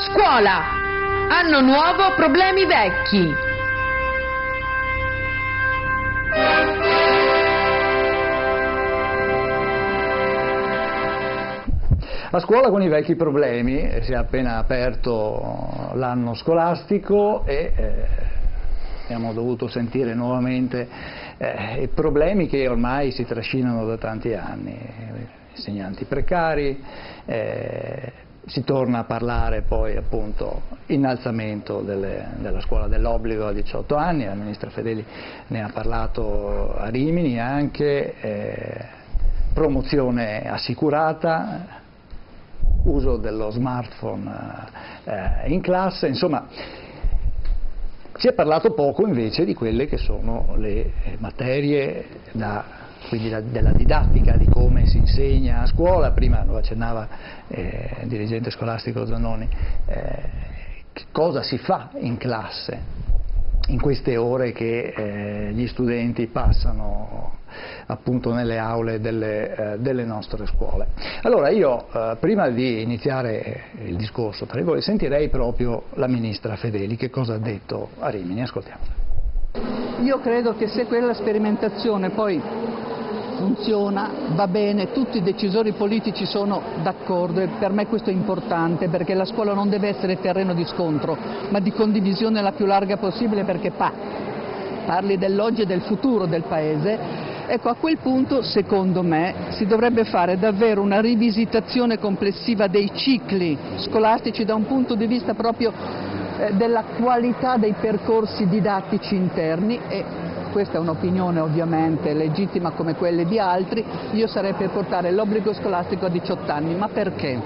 Scuola! Anno nuovo, problemi vecchi! A scuola con i vecchi problemi, si è appena aperto l'anno scolastico e abbiamo dovuto sentire nuovamente i problemi che ormai si trascinano da tanti anni, insegnanti precari, si torna a parlare poi appunto innalzamento della scuola dell'obbligo a 18 anni, la ministra Fedeli ne ha parlato a Rimini anche, promozione assicurata, uso dello smartphone in classe, insomma si è parlato poco invece di quelle che sono le materie, quindi della didattica, di come si insegna a scuola. Prima lo accennava il dirigente scolastico Zanoni, che cosa si fa in classe in queste ore che gli studenti passano appunto nelle aule delle nostre scuole. Allora io prima di iniziare il discorso tra voi sentirei proprio la ministra Fedeli che cosa ha detto a Rimini, ascoltiamola. Io credo che se quella sperimentazione poi funziona, va bene, tutti i decisori politici sono d'accordo e per me questo è importante perché la scuola non deve essere terreno di scontro ma di condivisione la più larga possibile perché parli dell'oggi e del futuro del Paese. Ecco, a quel punto, secondo me, si dovrebbe fare davvero una rivisitazione complessiva dei cicli scolastici da un punto di vista proprio della qualità dei percorsi didattici interni e questa è un'opinione ovviamente legittima come quelle di altri, io sarei per portare l'obbligo scolastico a 18 anni, ma perché?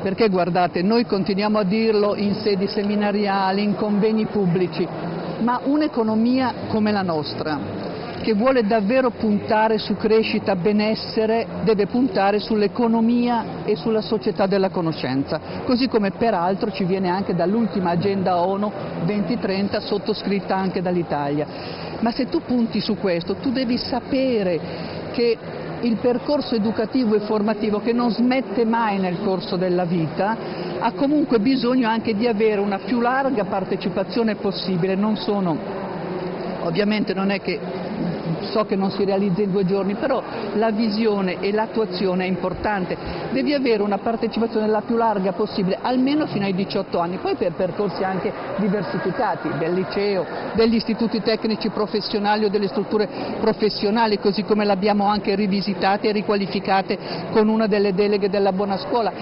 Perché guardate, noi continuiamo a dirlo in sedi seminariali, in convegni pubblici, ma un'economia come la nostra, che vuole davvero puntare su crescita, benessere, deve puntare sull'economia e sulla società della conoscenza, così come peraltro ci viene anche dall'ultima agenda ONU 2030 sottoscritta anche dall'Italia. Ma se tu punti su questo, tu devi sapere che il percorso educativo e formativo che non smette mai nel corso della vita ha comunque bisogno anche di avere una più larga partecipazione possibile, ovviamente non è che so che non si realizza in 2 giorni, però la visione e l'attuazione è importante. Devi avere una partecipazione la più larga possibile, almeno fino ai 18 anni, poi per percorsi anche diversificati, del liceo, degli istituti tecnici professionali o delle strutture professionali, così come l'abbiamo anche rivisitata e riqualificate con una delle deleghe della buona scuola.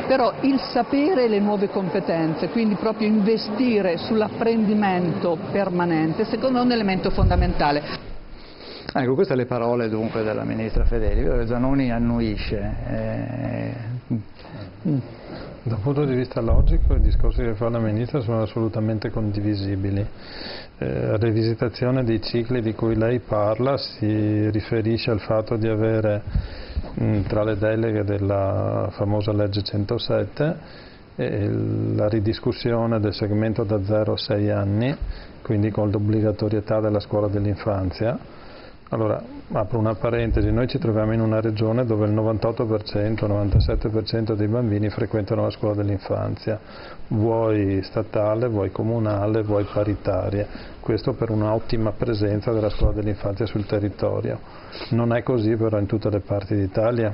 Però il sapere e le nuove competenze, quindi proprio investire sull'apprendimento permanente, secondo me è un elemento fondamentale. Ecco, queste le parole dunque della ministra Fedeli. Zanoni annuisce. Dal punto di vista logico i discorsi che fa la ministra sono assolutamente condivisibili. La rivisitazione dei cicli di cui lei parla si riferisce al fatto di avere tra le deleghe della famosa legge 107 la ridiscussione del segmento da 0 a 6 anni, quindi con l'obbligatorietà della scuola dell'infanzia. Allora, apro una parentesi, noi ci troviamo in una regione dove il 98%, 97% dei bambini frequentano la scuola dell'infanzia, vuoi statale, vuoi comunale, vuoi paritaria, questo per un'ottima presenza della scuola dell'infanzia sul territorio. Non è così però in tutte le parti d'Italia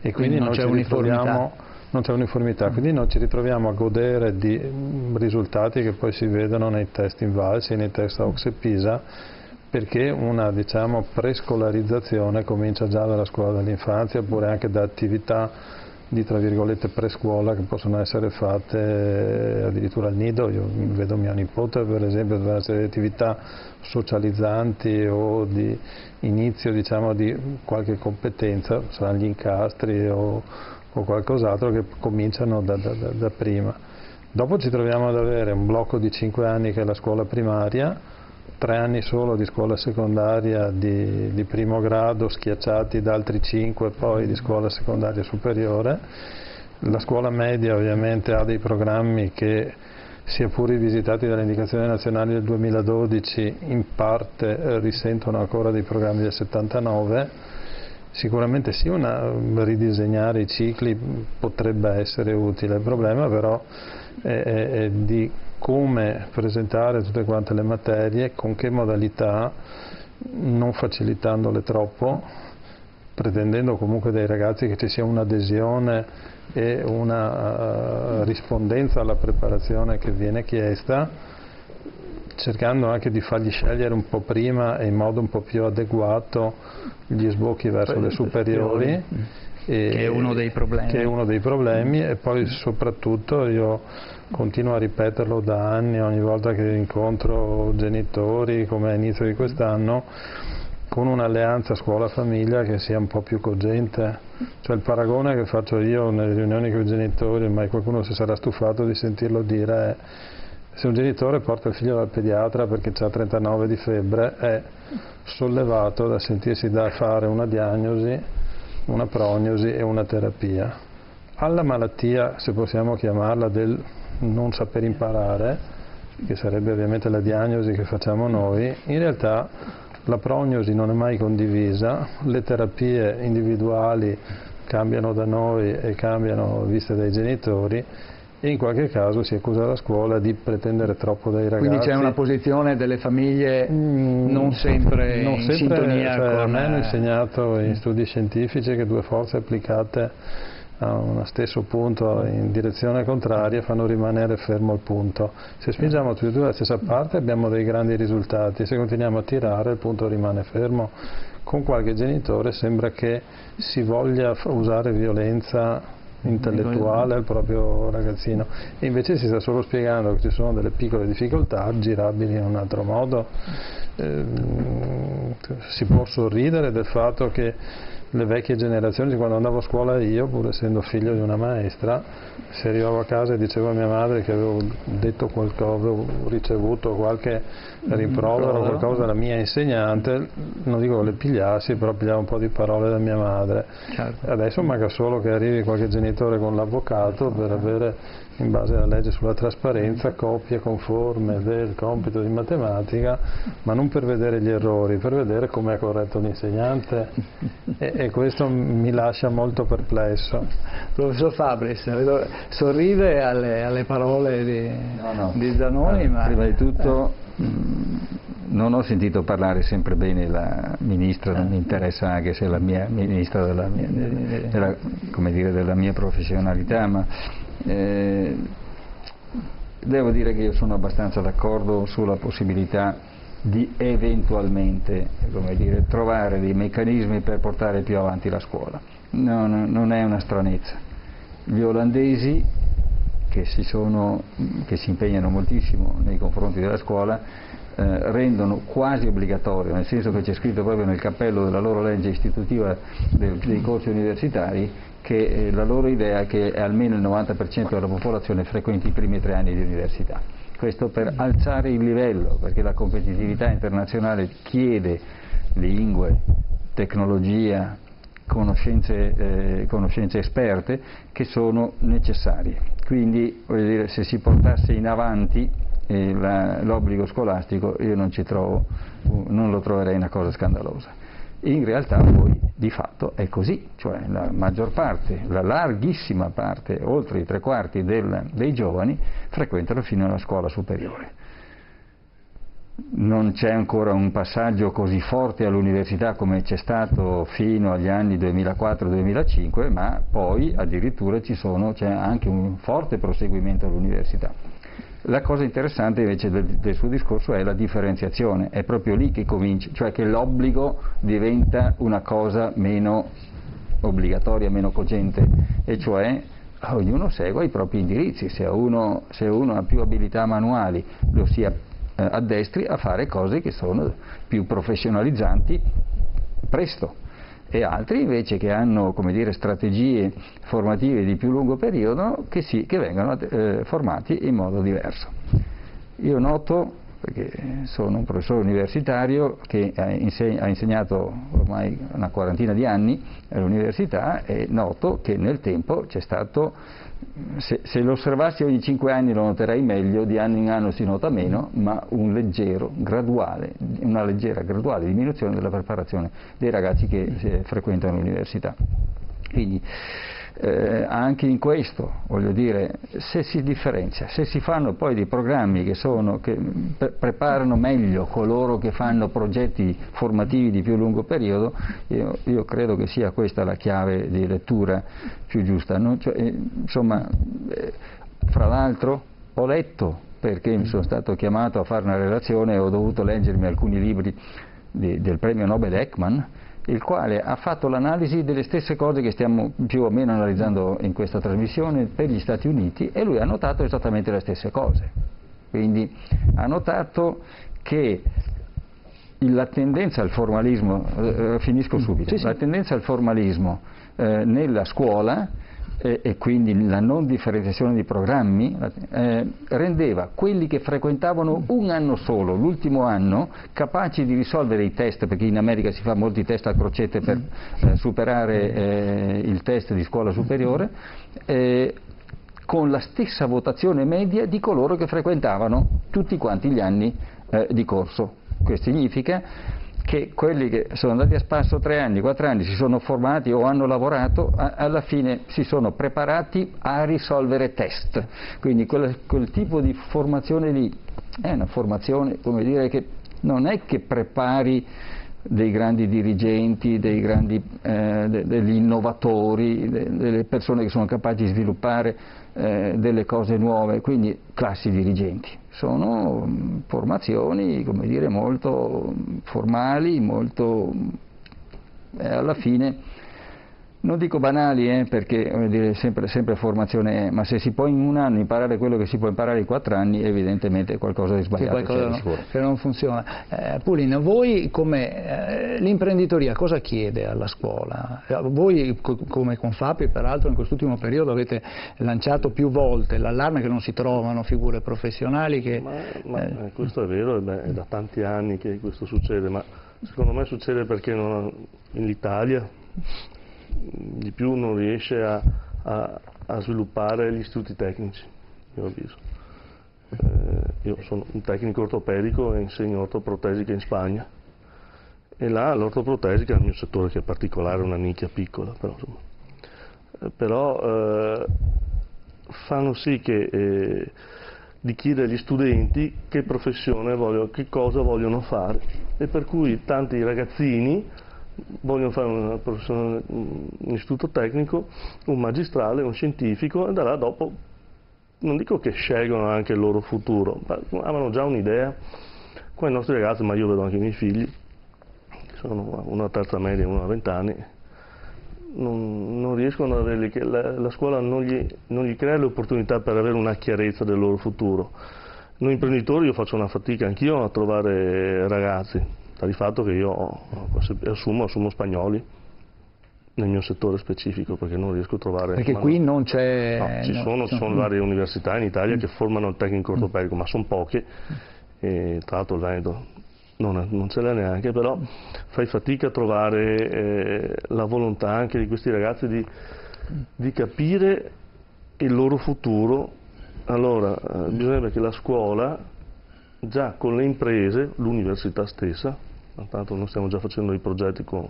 e quindi non c'è uniformità. Non c'è uniformità, quindi noi ci ritroviamo a godere di risultati che poi si vedono nei test Invalsi, nei test OCSE Pisa, perché una prescolarizzazione comincia già dalla scuola dell'infanzia oppure anche da attività di tra virgolette prescuola che possono essere fatte addirittura al nido. Io vedo mia nipote per esempio deve essere attività socializzanti o di inizio di qualche competenza, saranno gli incastri o qualcos'altro che cominciano da prima. Dopo ci troviamo ad avere un blocco di 5 anni che è la scuola primaria, 3 anni solo di scuola secondaria di primo grado, schiacciati da altri 5 poi di scuola secondaria superiore. La scuola media ovviamente ha dei programmi che, sia pur rivisitati dalle indicazioni nazionali del 2012, in parte risentono ancora dei programmi del 79 Sicuramente sì, ridisegnare i cicli potrebbe essere utile, il problema però è di come presentare tutte quante le materie, con che modalità, non facilitandole troppo, pretendendo comunque dai ragazzi che ci sia un'adesione e una rispondenza alla preparazione che viene chiesta, cercando anche di fargli scegliere un po' prima e in modo un po' più adeguato gli sbocchi verso le superiori, che è uno dei problemi. E poi soprattutto io continuo a ripeterlo da anni, ogni volta che incontro genitori come all'inizio di quest'anno, con un'alleanza scuola-famiglia che sia un po' più cogente. Cioè il paragone che faccio io nelle riunioni con i genitori, ma qualcuno si sarà stufato di sentirlo dire, è: se un genitore porta il figlio dal pediatra perché ha 39 di febbre, è sollevato da sentirsi da fare una diagnosi, una prognosi e una terapia. Alla malattia, se possiamo chiamarla, del non saper imparare, che sarebbe ovviamente la diagnosi che facciamo noi, in realtà la prognosi non è mai condivisa, le terapie individuali cambiano da noi e cambiano viste dai genitori, e in qualche caso si accusa la scuola di pretendere troppo dai ragazzi. Quindi c'è una posizione delle famiglie non sempre in sintonia con... A me hanno insegnato in studi scientifici che due forze applicate a uno stesso punto in direzione contraria fanno rimanere fermo il punto. Se spingiamo tutti e due dalla stessa parte abbiamo dei grandi risultati, se continuiamo a tirare il punto rimane fermo. Con qualche genitore sembra che si voglia usare violenza intellettuale al proprio ragazzino, e invece si sta solo spiegando che ci sono delle piccole difficoltà aggirabili in un altro modo. Si può sorridere del fatto che le vecchie generazioni, quando andavo a scuola io, pur essendo figlio di una maestra, se arrivavo a casa e dicevo a mia madre che avevo detto qualcosa, avevo ricevuto qualche rimprovero, qualcosa dalla mia insegnante, non dico che le pigliassi, però pigliavo un po' di parole da mia madre. Certo. Adesso manca solo che arrivi qualche genitore con l'avvocato per avere, in base alla legge sulla trasparenza, copie conforme del compito di matematica, ma non per vedere gli errori, per vedere come è corretto l'insegnante, e questo mi lascia molto perplesso. Professor Fabris, sorride alle parole di Zanoni, ma... Prima di tutto non ho sentito parlare sempre bene la ministra, non mi interessa anche se è la mia ministra della mia professionalità, ma devo dire che io sono abbastanza d'accordo sulla possibilità di eventualmente, trovare dei meccanismi per portare più avanti la scuola. Non è una stranezza. Gli olandesi, che si impegnano moltissimo nei confronti della scuola, rendono quasi obbligatorio, nel senso che c'è scritto proprio nel cappello della loro legge istitutiva dei corsi universitari, che la loro idea è che almeno il 90% della popolazione frequenti i primi 3 anni di università. Questo per alzare il livello, perché la competitività internazionale chiede lingue, tecnologia, conoscenze esperte che sono necessarie. Quindi, se si portasse in avanti l'obbligo scolastico, io non lo troverei una cosa scandalosa. In realtà poi di fatto è così, cioè la maggior parte, la larghissima parte, oltre i 3/4 dei giovani frequentano fino alla scuola superiore. Non c'è ancora un passaggio così forte all'università come c'è stato fino agli anni 2004-2005, ma poi addirittura c'è anche un forte proseguimento all'università. La cosa interessante invece del suo discorso è la differenziazione, è proprio lì che comincia, cioè che l'obbligo diventa una cosa meno obbligatoria, meno cogente, e cioè ognuno segua i propri indirizzi. Se uno ha più abilità manuali, lo si addestri a fare cose che sono più professionalizzanti presto, e altri invece che hanno, strategie formative di più lungo periodo che vengano formati in modo diverso. Io noto perché sono un professore universitario che ha insegnato ormai una quarantina di anni all'università. È noto che nel tempo c'è stato, se lo osservassi ogni 5 anni lo noterei meglio, di anno in anno si nota meno, ma una leggera graduale diminuzione della preparazione dei ragazzi che frequentano l'università. Quindi anche in questo, voglio dire, se si differenzia, se si fanno poi dei programmi che preparano meglio coloro che fanno progetti formativi di più lungo periodo, io credo che sia questa la chiave di lettura più giusta, no? Insomma, fra l'altro ho letto, perché mi sono stato chiamato a fare una relazione e ho dovuto leggermi alcuni libri del premio Nobel Ekman, il quale ha fatto l'analisi delle stesse cose che stiamo più o meno analizzando in questa trasmissione per gli Stati Uniti, e lui ha notato esattamente le stesse cose. Quindi ha notato che la tendenza al formalismo, finisco subito, la tendenza al formalismo nella scuola e quindi la non differenziazione di programmi rendeva quelli che frequentavano un anno solo, l'ultimo anno, capaci di risolvere i test, perché in America si fa molti test a crocette per superare il test di scuola superiore, con la stessa votazione media di coloro che frequentavano tutti quanti gli anni di corso. Questo significa che quelli che sono andati a spasso 3 anni, 4 anni, si sono formati o hanno lavorato, alla fine si sono preparati a risolvere test. Quindi quel tipo di formazione lì è una formazione, come dire, che non è che prepari dei grandi dirigenti, degli innovatori, delle persone che sono capaci di sviluppare delle cose nuove, quindi classi dirigenti. Sono formazioni, come dire, molto formali, molto alla fine, non dico banali, perché come dire, sempre formazione è, ma se si può in un anno imparare quello che si può imparare in 4 anni, evidentemente qualcosa di sbagliato c'è, che non funziona. Pulin, voi come l'imprenditoria cosa chiede alla scuola? Voi come Confapi, peraltro in quest'ultimo periodo avete lanciato più volte l'allarme che non si trovano figure professionali che... Ma questo è vero, è da tanti anni che questo succede, ma secondo me succede perché in Italia di più non riesce a sviluppare gli istituti tecnici, io avviso. Io sono un tecnico ortopedico e insegno ortoprotesica in Spagna, e là l'ortoprotesica è il mio settore, che è particolare, una nicchia piccola, però fanno sì che di chiedere agli studenti che professione vogliono, che cosa vogliono fare, e per cui tanti ragazzini vogliono fare un istituto tecnico, un magistrale, un scientifico, e da là dopo non dico che scelgono anche il loro futuro, ma avevano già un'idea. Qua i nostri ragazzi, ma io vedo anche i miei figli, che sono una terza media e uno a 20 anni, non riescono ad avere, la scuola non gli crea le opportunità per avere una chiarezza del loro futuro. Noi imprenditori, io faccio una fatica anch'io a trovare ragazzi, di fatto che io assumo spagnoli nel mio settore specifico, perché non riesco a trovare... Perché qui non c'è... No, ci sono varie università in Italia che formano il tecnico ortopedico, ma sono poche, e tra l'altro il Veneto non ce l'ha neanche, però fai fatica a trovare la volontà anche di questi ragazzi di capire il loro futuro. Allora bisognerebbe che la scuola, già con le imprese, l'università stessa, tanto noi stiamo già facendo dei progetti con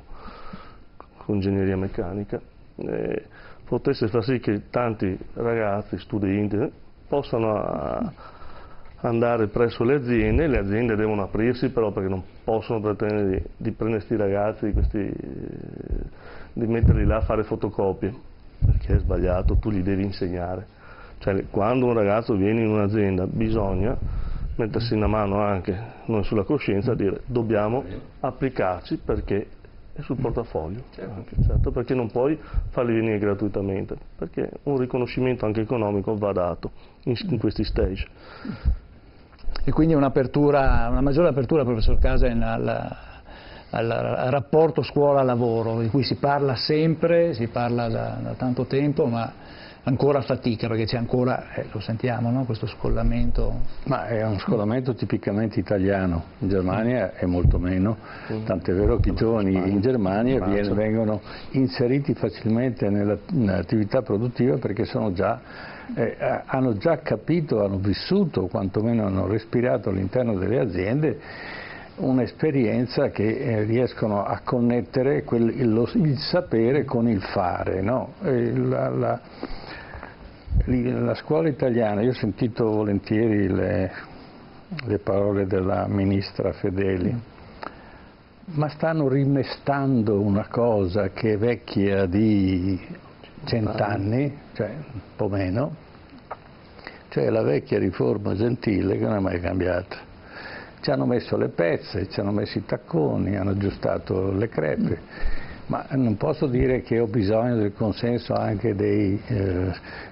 ingegneria meccanica, potesse far sì che tanti ragazzi, studenti, possano andare presso le aziende devono aprirsi però, perché non possono pretendere di prendere questi ragazzi, di metterli là a fare fotocopie, perché è sbagliato, tu gli devi insegnare. Cioè, quando un ragazzo viene in un'azienda bisogna mettersi una mano anche noi sulla coscienza a dire dobbiamo applicarci, perché è sul portafoglio, certo, perché non puoi farli venire gratuitamente, perché un riconoscimento anche economico va dato in questi stage. E quindi una maggiore apertura, professor Casen, al rapporto scuola-lavoro, di cui si parla sempre, si parla da tanto tempo, ma ancora fatica perché c'è ancora, lo sentiamo, no? Questo scollamento. Ma è un scollamento tipicamente italiano, in Germania è molto meno, tant'è vero che i giovani in Germania vengono inseriti facilmente nell'attività produttiva perché sono hanno già capito, hanno vissuto, quantomeno hanno respirato all'interno delle aziende un'esperienza che riescono a connettere il sapere con il fare, no? La scuola italiana, io ho sentito volentieri le parole della ministra Fedeli, ma stanno rimestando una cosa che è vecchia di 100 anni, cioè un po' meno, cioè la vecchia riforma Gentile che non è mai cambiata. Ci hanno messo le pezze, ci hanno messo i tacconi, hanno aggiustato le crepe, ma non posso dire che ho bisogno del consenso anche degli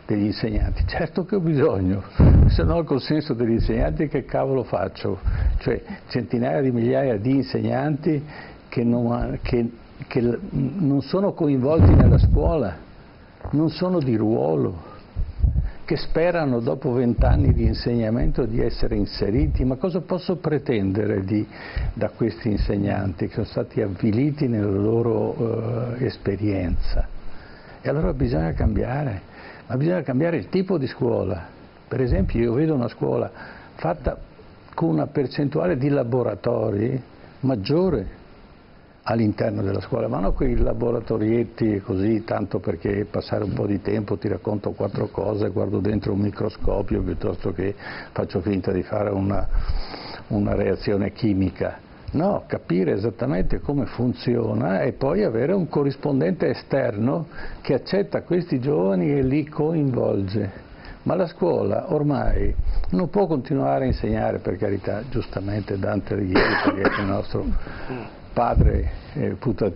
insegnanti. Certo che ho bisogno, se no il consenso degli insegnanti che cavolo faccio? Cioè centinaia di migliaia di insegnanti che non sono coinvolti nella scuola, non sono di ruolo, che sperano dopo 20 anni di insegnamento di essere inseriti, ma cosa posso pretendere da questi insegnanti che sono stati avviliti nella loro esperienza? E allora bisogna cambiare, ma bisogna cambiare il tipo di scuola. Per esempio io vedo una scuola fatta con una percentuale di laboratori maggiore all'interno della scuola, ma non quei laboratorietti così, tanto perché passare un po' di tempo, ti racconto 4 cose, guardo dentro un microscopio piuttosto che faccio finta di fare una reazione chimica. No, capire esattamente come funziona e poi avere un corrispondente esterno che accetta questi giovani e li coinvolge. Ma la scuola ormai non può continuare a insegnare, per carità, giustamente Dante Alighieri, perché è il nostro padre,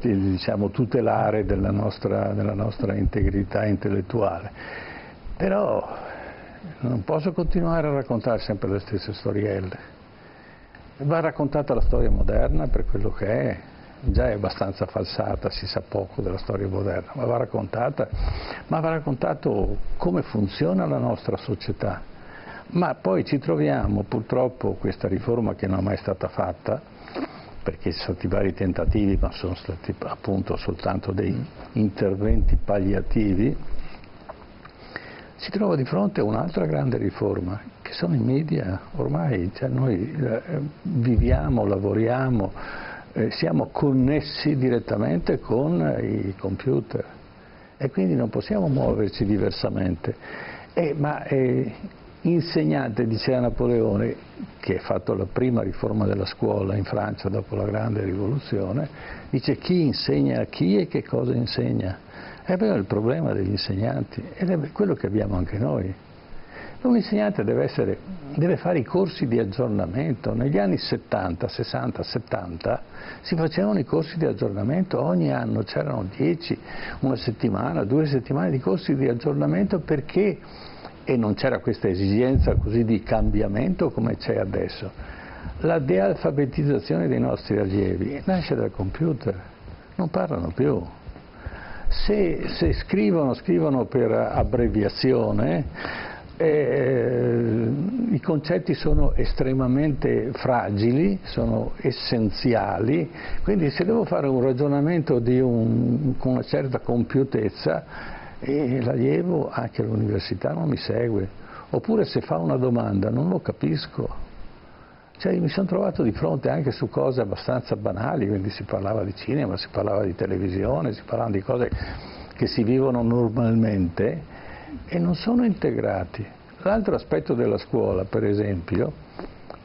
diciamo, tutelare della nostra integrità intellettuale, però non posso continuare a raccontare sempre le stesse storielle. Va raccontata la storia moderna per quello che è, già è abbastanza falsata, si sa poco della storia moderna, ma va raccontato come funziona la nostra società. Ma poi ci troviamo purtroppo questa riforma che non è mai stata fatta, perché ci sono stati vari tentativi, ma sono stati appunto soltanto dei interventi palliativi, si trova di fronte a un'altra grande riforma, che sono i media. Ormai noi viviamo, lavoriamo, siamo connessi direttamente con i computer e quindi non possiamo muoverci diversamente. Insegnante, diceva Napoleone, che ha fatto la prima riforma della scuola in Francia dopo la grande rivoluzione, dice chi insegna a chi e che cosa insegna. È il problema degli insegnanti ed è quello che abbiamo anche noi. Un insegnante deve fare i corsi di aggiornamento. Negli anni 70, 60, 70 si facevano i corsi di aggiornamento, ogni anno c'erano 10, una settimana, 2 settimane di corsi di aggiornamento perché e non c'era questa esigenza così di cambiamento come c'è adesso. La dealfabetizzazione dei nostri allievi nasce dal computer, non parlano più. Se scrivono per abbreviazione, i concetti sono estremamente fragili, sono essenziali, quindi se devo fare un ragionamento con una certa compiutezza, e l'allievo anche all'università non mi segue, oppure se fa una domanda non lo capisco. Cioè mi sono trovato di fronte anche su cose abbastanza banali, quindi si parlava di cinema, si parlava di televisione, si parlava di cose che si vivono normalmente e non sono integrati. L'altro aspetto della scuola, per esempio,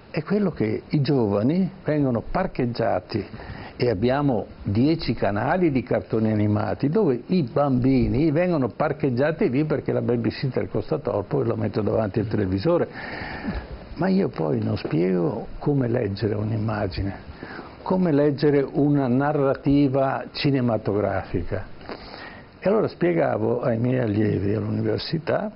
è quello che i giovani vengono parcheggiati e abbiamo 10 canali di cartoni animati dove i bambini vengono parcheggiati lì perché la babysitter costa troppo e lo metto davanti al televisore. Ma io poi non spiego come leggere un'immagine, come leggere una narrativa cinematografica. E allora spiegavo ai miei allievi all'università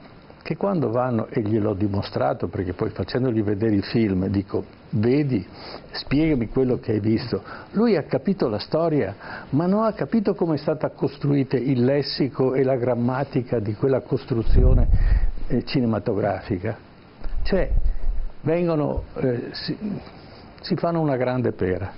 che quando vanno, e gliel'ho dimostrato perché poi facendogli vedere i film dico, vedi, spiegami quello che hai visto, lui ha capito la storia ma non ha capito come è stata costruita il lessico e la grammatica di quella costruzione cinematografica. Cioè vengono, si fanno una grande pera,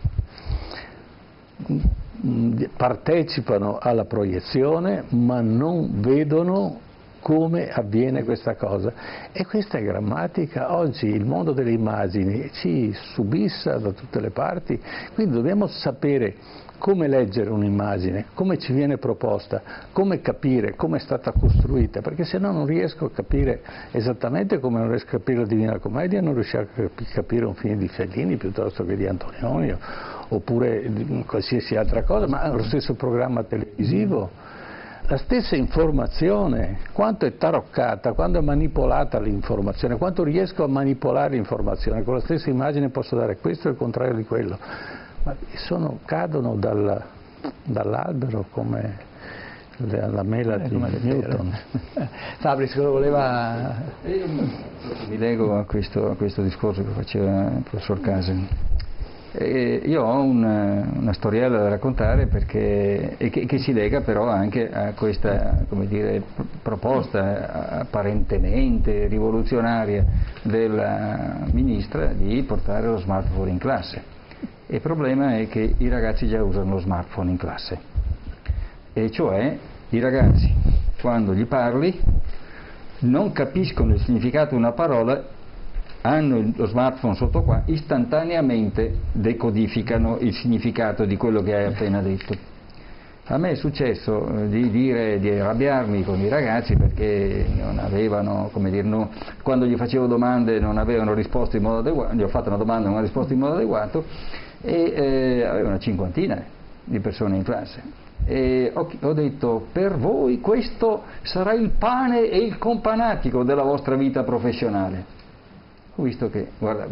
partecipano alla proiezione ma non vedono come avviene questa cosa, e questa è grammatica. Oggi il mondo delle immagini ci subissa da tutte le parti, quindi dobbiamo sapere come leggere un'immagine, come ci viene proposta, come capire, come è stata costruita, perché se no non riesco a capire esattamente come non riesco a capire la Divina Commedia, non riesco a capire un film di Fellini piuttosto che di Antonioni, oppure qualsiasi altra cosa, ma lo stesso programma televisivo. La stessa informazione, quanto è taroccata, quanto è manipolata l'informazione, quanto riesco a manipolare l'informazione, con la stessa immagine posso dare questo e il contrario di quello, ma cadono dall'albero come la mela di Newton. Fabris, cosa voleva? Mi lego a questo discorso che faceva il professor Casen. Io ho una storiella da raccontare che si lega però anche a questa, come dire, proposta apparentemente rivoluzionaria della ministra di portare lo smartphone in classe. Il problema è che i ragazzi già usano lo smartphone in classe, e cioè i ragazzi quando gli parli non capiscono il significato di una parola, hanno lo smartphone sotto qua, istantaneamente decodificano il significato di quello che hai appena detto. A me è successo di arrabbiarmi con i ragazzi perché non avevano, come dire, quando gli facevo domande non avevano risposto in modo adeguato, gli ho fatto una domanda e non ha risposto in modo adeguato, e avevo una cinquantina di persone in classe. E ho detto, per voi questo sarà il pane e il companatico della vostra vita professionale. Ho visto che, guarda,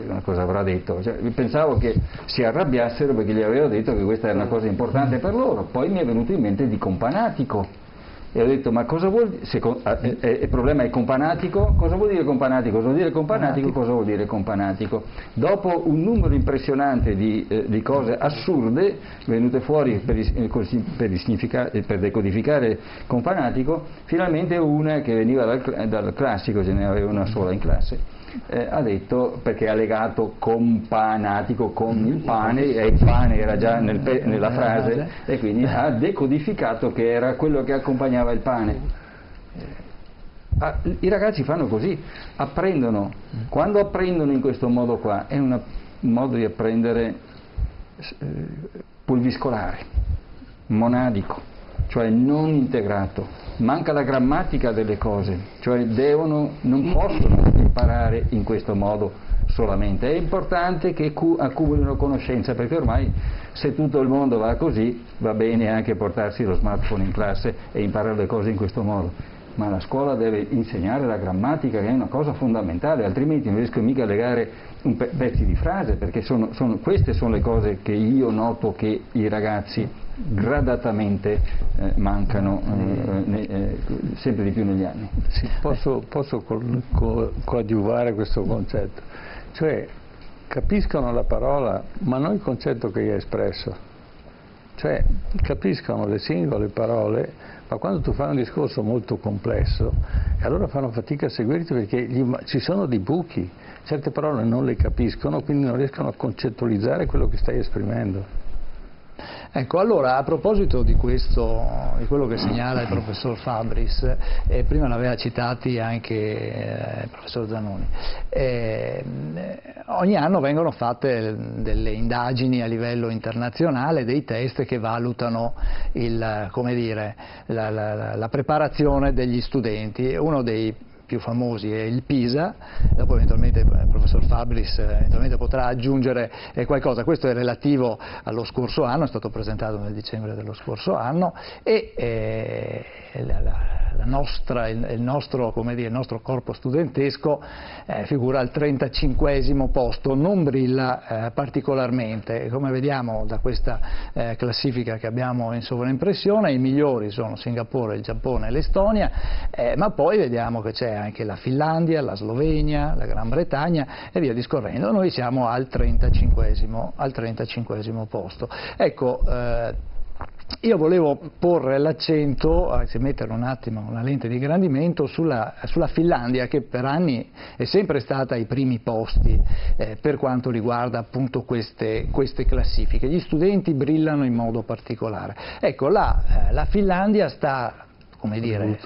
una cosa avrà detto, pensavo che si arrabbiassero perché gli avevo detto che questa era una cosa importante per loro, poi mi è venuto in mente di companatico e ho detto, ma cosa vuol dire, il problema è companatico, cosa vuol dire companatico, cosa vuol dire companatico, cosa vuol dire companatico? Dopo un numero impressionante di cose assurde venute fuori per decodificare companatico, finalmente una che veniva dal classico, ce ne aveva una sola in classe, ha detto, perché ha legato companatico con il pane e il pane era già nella frase e quindi ha decodificato che era quello che accompagnava il pane. I ragazzi fanno così, apprendono, quando apprendono in questo modo qua è un modo di apprendere pulviscolare, monadico, cioè non integrato. Manca la grammatica delle cose, cioè non possono imparare in questo modo solamente. È importante che accumulino conoscenza, perché ormai se tutto il mondo va così, va bene anche portarsi lo smartphone in classe e imparare le cose in questo modo. Ma la scuola deve insegnare la grammatica, che è una cosa fondamentale, altrimenti non riesco mica a legare pezzi di frase, perché queste sono le cose che io noto che i ragazzi gradatamente mancano sempre di più negli anni. Sì, posso coadiuvare questo concetto, cioè capiscono la parola ma non il concetto che hai espresso, cioè capiscono le singole parole, ma quando tu fai un discorso molto complesso allora fanno fatica a seguirti perché ci sono dei buchi, certe parole non le capiscono, quindi non riescono a concettualizzare quello che stai esprimendo. Ecco, allora a proposito di quello che segnala il professor Fabris, prima l'aveva citati anche il professor Zanoni, ogni anno vengono fatte delle indagini a livello internazionale, dei test che valutano la preparazione degli studenti. Uno dei più famosi è il PISA, dopo eventualmente il professor Fabris potrà aggiungere qualcosa. Questo è relativo allo scorso anno, è stato presentato nel dicembre dello scorso anno e il nostro corpo studentesco figura al 35° posto, non brilla particolarmente. Come vediamo da questa classifica che abbiamo in sovraimpressione, i migliori sono Singapore, il Giappone e l'Estonia, ma poi vediamo che c'è anche la Finlandia, la Slovenia, la Gran Bretagna e via discorrendo. Noi siamo al 35esimo posto. Ecco, io volevo porre l'accento, anzi mettere un attimo una lente di ingrandimento sulla Finlandia, che per anni è sempre stata ai primi posti per quanto riguarda appunto queste classifiche. Gli studenti brillano in modo particolare. Ecco, la Finlandia sta, come dire,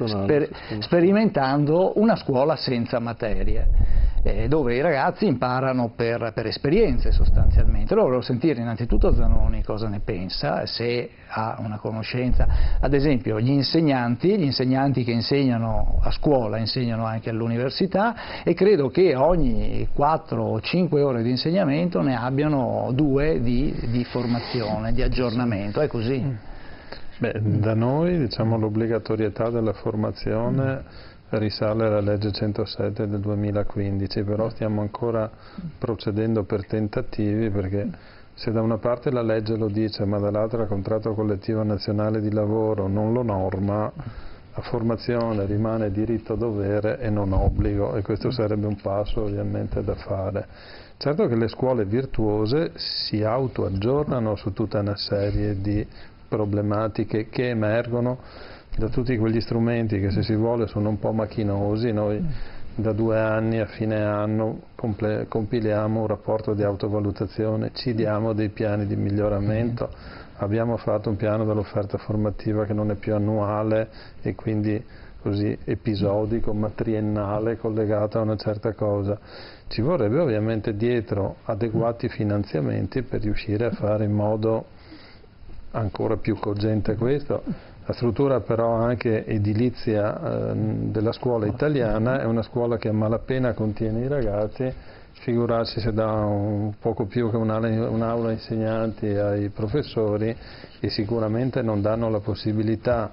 sperimentando una scuola senza materie, dove i ragazzi imparano per esperienze sostanzialmente. Allora volevo sentire innanzitutto Zanoni cosa ne pensa, se ha una conoscenza. Ad esempio gli insegnanti che insegnano a scuola insegnano anche all'università, e credo che ogni 4 o 5 ore di insegnamento ne abbiano 2 di formazione, di aggiornamento, è così? Beh, da noi diciamo l'obbligatorietà della formazione risale alla legge 107 del 2015, però stiamo ancora procedendo per tentativi, perché se da una parte la legge lo dice ma dall'altra il contratto collettivo nazionale di lavoro non lo norma, la formazione rimane diritto-dovere e non obbligo, e questo sarebbe un passo ovviamente da fare. Certo che le scuole virtuose si autoaggiornano su tutta una serie di problematiche che emergono da tutti quegli strumenti che, se si vuole, sono un po' macchinosi. Noi da 2 anni a fine anno compiliamo un rapporto di autovalutazione, ci diamo dei piani di miglioramento, abbiamo fatto un piano dell'offerta formativa che non è più annuale e quindi così episodico, ma triennale, collegato a una certa cosa. Ci vorrebbe ovviamente dietro adeguati finanziamenti per riuscire a fare in modo ancora più cogente questo. La struttura però anche edilizia della scuola italiana è una scuola che a malapena contiene i ragazzi, figurarsi se dà un poco più che un'aula insegnanti ai professori, e sicuramente non danno la possibilità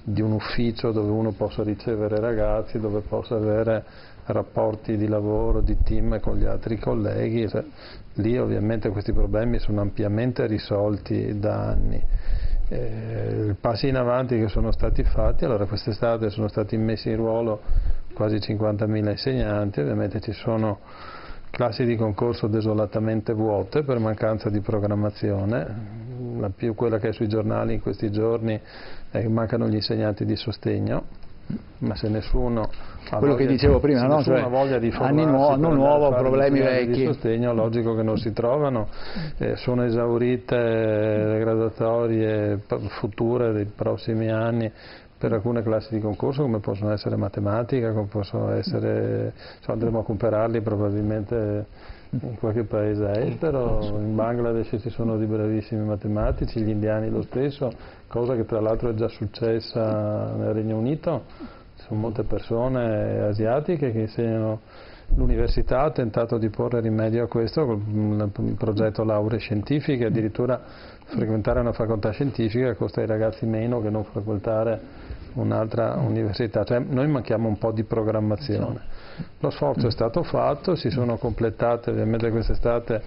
di un ufficio dove uno possa ricevere ragazzi, dove possa avere rapporti di lavoro, di team con gli altri colleghi. Lì ovviamente questi problemi sono ampiamente risolti da anni. I passi in avanti che sono stati fatti: allora quest'estate sono stati messi in ruolo quasi 50.000 insegnanti, ovviamente ci sono classi di concorso desolatamente vuote per mancanza di programmazione, la più quella che è sui giornali in questi giorni è che mancano gli insegnanti di sostegno, ma se nessuno ha quello che dicevo prima, no? Cioè, voglia di anno nuovo, problemi vecchi di sostegno, logico che non si trovano, sono esaurite le graduatorie future dei prossimi anni per alcune classi di concorso, come possono essere matematica, come possono essere, andremo a comprarli probabilmente in qualche paese estero. In Bangladesh ci sono dei bravissimi matematici, gli indiani lo stesso, cosa che tra l'altro è già successa nel Regno Unito. Ci sono molte persone asiatiche che insegnano. L'università ha tentato di porre rimedio a questo con il progetto lauree scientifiche, addirittura frequentare una facoltà scientifica costa ai ragazzi meno che non frequentare un'altra università. Cioè, noi manchiamo un po' di programmazione. Lo sforzo è stato fatto, si sono completate ovviamente quest'estate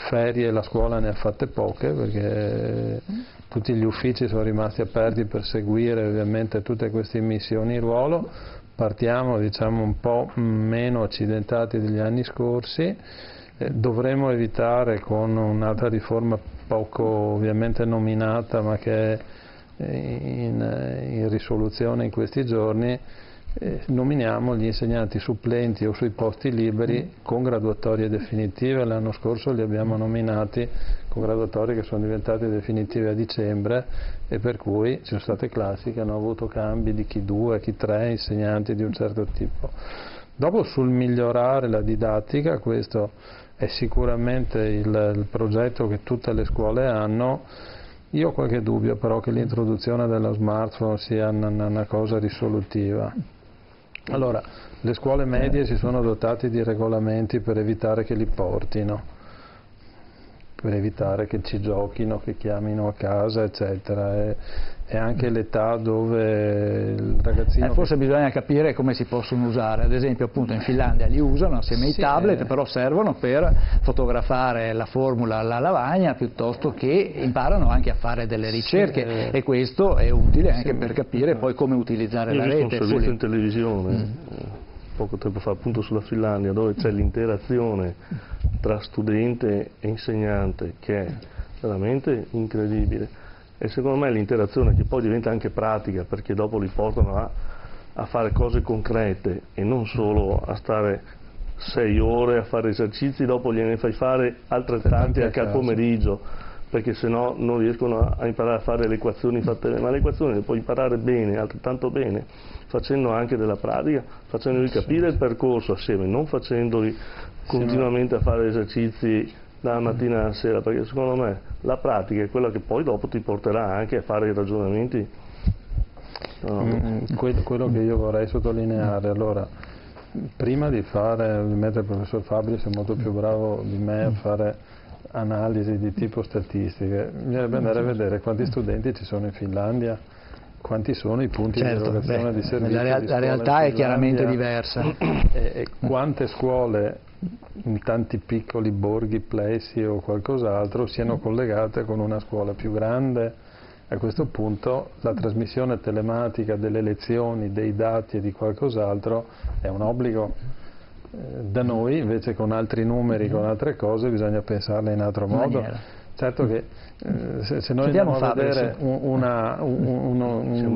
ferie, la scuola ne ha fatte poche perché tutti gli uffici sono rimasti aperti per seguire ovviamente tutte queste missioni in ruolo. Partiamo diciamo un po' meno accidentati degli anni scorsi, dovremo evitare con un'altra riforma poco ovviamente nominata ma che è in risoluzione in questi giorni, nominiamo gli insegnanti supplenti o sui posti liberi con graduatorie definitive. L'anno scorso li abbiamo nominati con graduatorie che sono diventate definitive a dicembre, e per cui ci sono state classi che hanno avuto cambi di chi 2, chi 3 insegnanti di un certo tipo. Dopo, sul migliorare la didattica, questo è sicuramente il progetto che tutte le scuole hanno. Io ho qualche dubbio però che l'introduzione dello smartphone sia una cosa risolutiva. Allora, le scuole medie si sono dotate di regolamenti per evitare che li portino. per evitare che ci giochino, che chiamino a casa, eccetera. È anche l'età dove il ragazzino... Forse bisogna capire come si possono usare, ad esempio appunto in Finlandia li usano assieme ai tablet, però servono per fotografare la formula alla lavagna piuttosto che imparano anche a fare delle ricerche e questo è utile anche per capire poi come utilizzare la rete. Io ho visto un servizio in televisione poco tempo fa appunto sulla Finlandia, dove c'è l'interazione tra studente e insegnante che è veramente incredibile. E secondo me l'interazione che poi diventa anche pratica, perché dopo li portano a fare cose concrete e non solo a stare 6 ore a fare esercizi, dopo gliene fai fare altrettanti anche al pomeriggio, perché sennò non riescono a imparare a fare le equazioni fatte bene. Ma le equazioni le puoi imparare bene, altrettanto bene, facendo anche della pratica, facendoli capire il percorso assieme, non facendoli continuamente a fare esercizi dalla mattina alla sera, perché secondo me la pratica è quella che poi dopo ti porterà anche a fare i ragionamenti. Quello che io vorrei sottolineare, allora, prima di mettere il professor Fabris è molto più bravo di me a fare analisi di tipo statistiche, bisognerebbe andare a vedere quanti studenti ci sono in Finlandia, quanti sono i punti di erogazione di servizi. La realtà è chiaramente diversa. E quante scuole in tanti piccoli borghi, plessi o qualcos'altro siano collegate con una scuola più grande. A questo punto la trasmissione telematica delle lezioni, dei dati e di qualcos'altro è un obbligo. Da noi invece con altri numeri, con altre cose bisogna pensarle in altro modo. Certo che se noi andiamo a vedere un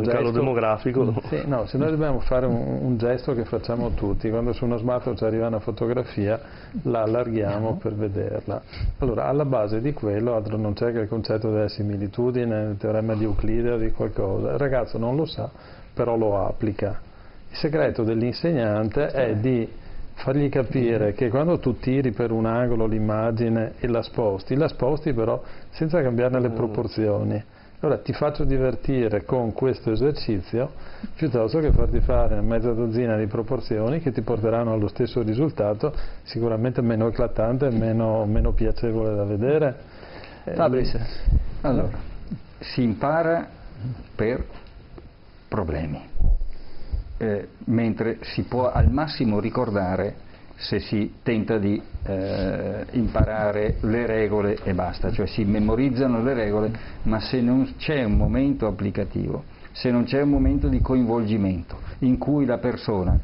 calo demografico. Se noi dobbiamo fare un gesto che facciamo tutti, quando su uno smartphone ci arriva una fotografia la allarghiamo per vederla. Allora alla base di quello altro non c'è che il concetto della similitudine, il teorema di Euclide o di qualcosa. Il ragazzo non lo sa, però lo applica. Il segreto dell'insegnante è di fargli capire che quando tu tiri per un angolo l'immagine e la sposti però senza cambiarne le proporzioni. Allora ti faccio divertire con questo esercizio piuttosto che farti fare mezza dozzina di proporzioni che ti porteranno allo stesso risultato, sicuramente meno eclatante e meno piacevole da vedere. Fabris, allora, si impara per problemi. Mentre si può al massimo ricordare se si tenta di imparare le regole e basta, cioè si memorizzano le regole, ma se non c'è un momento applicativo, se non c'è un momento di coinvolgimento in cui la persona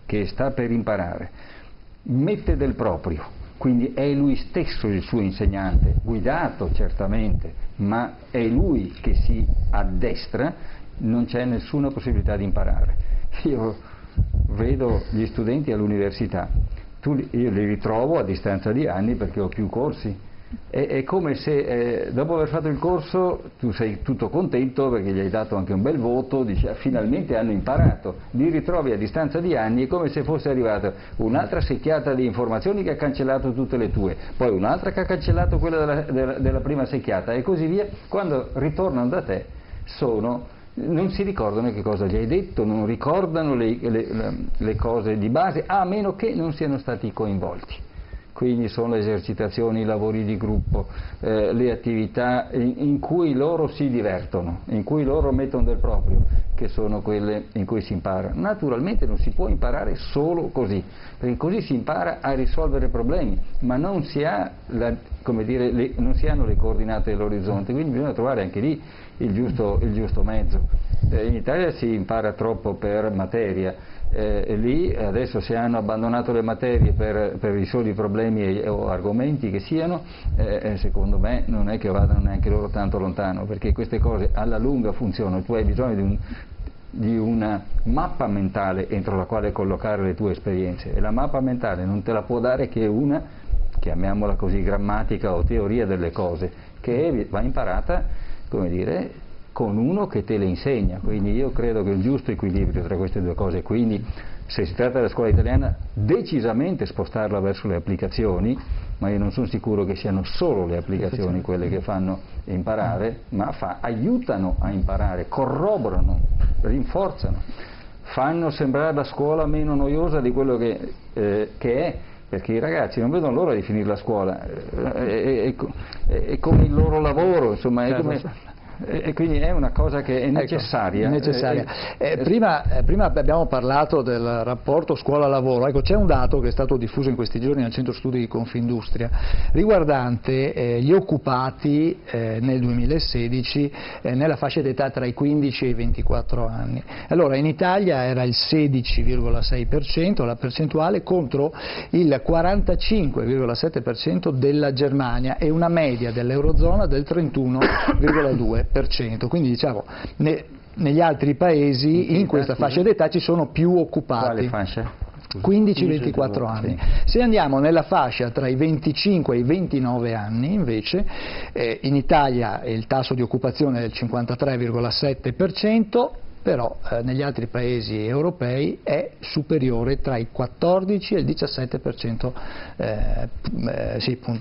che sta per imparare mette del proprio, quindi è lui stesso il suo insegnante, guidato certamente, ma è lui che si addestra, non c'è nessuna possibilità di imparare. Io vedo gli studenti all'università, io li ritrovo a distanza di anni perché ho più corsi. È come se dopo aver fatto il corso tu sei tutto contento perché gli hai dato anche un bel voto, dici finalmente hanno imparato, li ritrovi a distanza di anni, è come se fosse arrivata un'altra secchiata di informazioni che ha cancellato tutte le tue, poi un'altra che ha cancellato quella della prima secchiata e così via. Quando ritornano da te non si ricordano che cosa gli hai detto, non ricordano le cose di base, a meno che non siano stati coinvolti. Quindi sono le esercitazioni, i lavori di gruppo, le attività in cui loro si divertono, in cui loro mettono del proprio, che sono quelle in cui si impara. Naturalmente non si può imparare solo così, perché così si impara a risolvere problemi, ma non si ha non si hanno le coordinate dell'orizzonte, quindi bisogna trovare anche lì il giusto mezzo. In Italia si impara troppo per materia, lì adesso se hanno abbandonato le materie per i soli problemi o argomenti che siano, secondo me non è che vadano neanche loro tanto lontano, perché queste cose alla lunga funzionano. Tu hai bisogno di una mappa mentale entro la quale collocare le tue esperienze, e la mappa mentale non te la può dare che una, chiamiamola così, grammatica o teoria delle cose, che va imparata, come dire, con uno che te le insegna. Quindi io credo che il giusto equilibrio tra queste due cose, quindi se si tratta della scuola italiana decisamente spostarla verso le applicazioni, ma io non sono sicuro che siano solo le applicazioni quelle che fanno imparare, ma aiutano a imparare, corroborano, rinforzano, fanno sembrare la scuola meno noiosa di quello che è, perché i ragazzi non vedono l'ora di finire la scuola, è come il loro lavoro, insomma, è come... E quindi è una cosa che è necessaria. Ecco, necessaria. Prima abbiamo parlato del rapporto scuola-lavoro. Ecco, c'è un dato che è stato diffuso in questi giorni nel centro studi di Confindustria riguardante gli occupati nel 2016 nella fascia d'età tra i 15 e i 24 anni. Allora, in Italia era il 16,6% la percentuale contro il 45,7% della Germania e una media dell'Eurozona del 31,2%. Quindi diciamo negli altri paesi in questa fascia d'età ci sono più occupati. Quale fascia? 15-24 anni. Se andiamo nella fascia tra i 25 e i 29 anni invece in Italia il tasso di occupazione è del 53,7%, però negli altri paesi europei è superiore tra i 14 e il 17%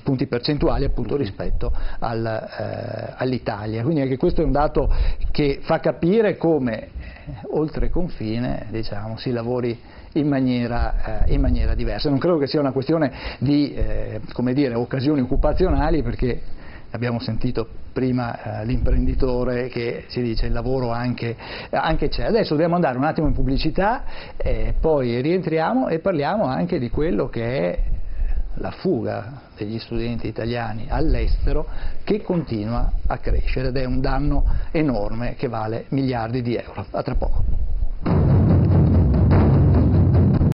punti percentuali appunto rispetto all'Italia. Quindi anche questo è un dato che fa capire come oltre confine, diciamo, si lavori in maniera diversa. Non credo che sia una questione di come dire, occasioni occupazionali, perché abbiamo sentito prima l'imprenditore che ci dice il lavoro anche c'è. Adesso dobbiamo andare un attimo in pubblicità, poi rientriamo e parliamo anche di quello che è la fuga degli studenti italiani all'estero, che continua a crescere ed è un danno enorme che vale miliardi di euro. A tra poco.